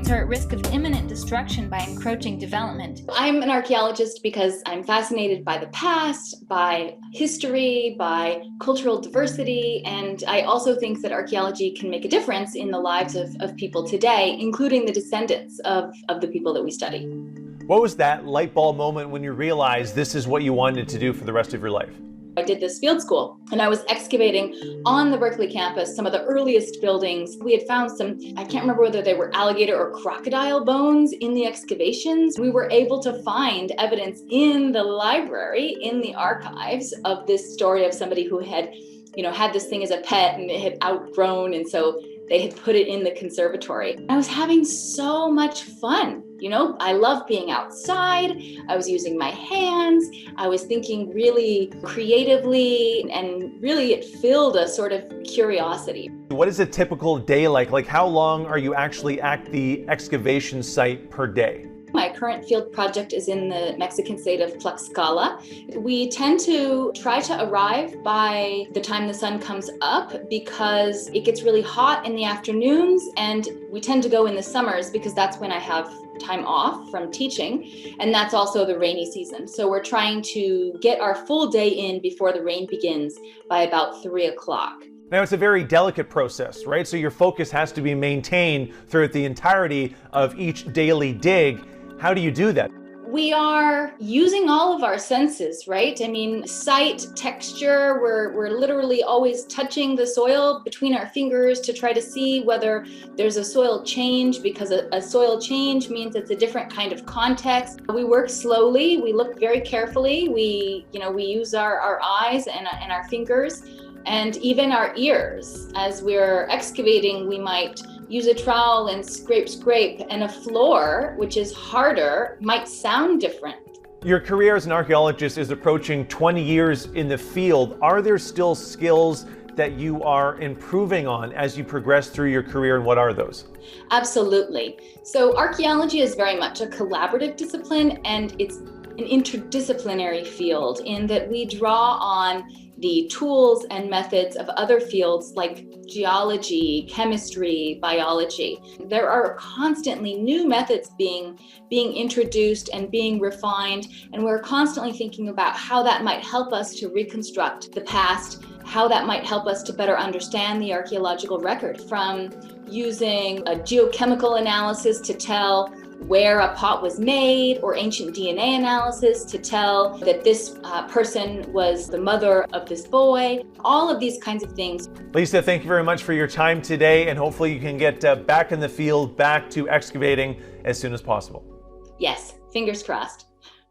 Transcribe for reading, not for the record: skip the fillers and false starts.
sites are at risk of imminent destruction by encroaching development. I'm an archaeologist because I'm fascinated by the past, by history, by cultural diversity, and I also think that archaeology can make a difference in the lives of people today, including the descendants of the people that we study. What was that light bulb moment when you realized this is what you wanted to do for the rest of your life? I did this field school and I was excavating on the Berkeley campus some of the earliest buildings. We had found some, I can't remember whether they were alligator or crocodile bones in the excavations. We were able to find evidence in the library, in the archives, of this story of somebody who had, had this thing as a pet and it had outgrown, and so they had put it in the conservatory. I was having so much fun. I love being outside. I was using my hands. I was thinking really creatively, and really it filled a sort of curiosity. What is a typical day like? Like, how long are you actually at the excavation site per day? My current field project is in the Mexican state of Tlaxcala. We tend to try to arrive by the time the sun comes up because it gets really hot in the afternoons, and we tend to go in the summers because that's when I have time off from teaching, and that's also the rainy season. So we're trying to get our full day in before the rain begins by about 3 o'clock. Now, it's a very delicate process, right? So your focus has to be maintained throughout the entirety of each daily dig. How do you do that? We are using all of our senses, right? I mean, sight, texture, we're literally always touching the soil between our fingers to try to see whether there's a soil change, because a soil change means it's a different kind of context. We work slowly, we look very carefully, we use our eyes and our fingers and even our ears. As we're excavating, we might use a trowel and scrape, and a floor, which is harder, might sound different. Your career as an archaeologist is approaching 20 years in the field. Are there still skills that you are improving on as you progress through your career, and what are those? Absolutely. So archaeology is very much a collaborative discipline, and it's an interdisciplinary field in that we draw on the tools and methods of other fields like geology, chemistry, biology. There are constantly new methods being introduced and being refined, and we're constantly thinking about how that might help us to reconstruct the past, how that might help us to better understand the archaeological record, from using a geochemical analysis to tell where a pot was made, or ancient DNA analysis to tell that this person was the mother of this boy. All of these kinds of things. Lisa, thank you very much for your time today, and hopefully you can get back in the field, back to excavating as soon as possible. Yes, fingers crossed.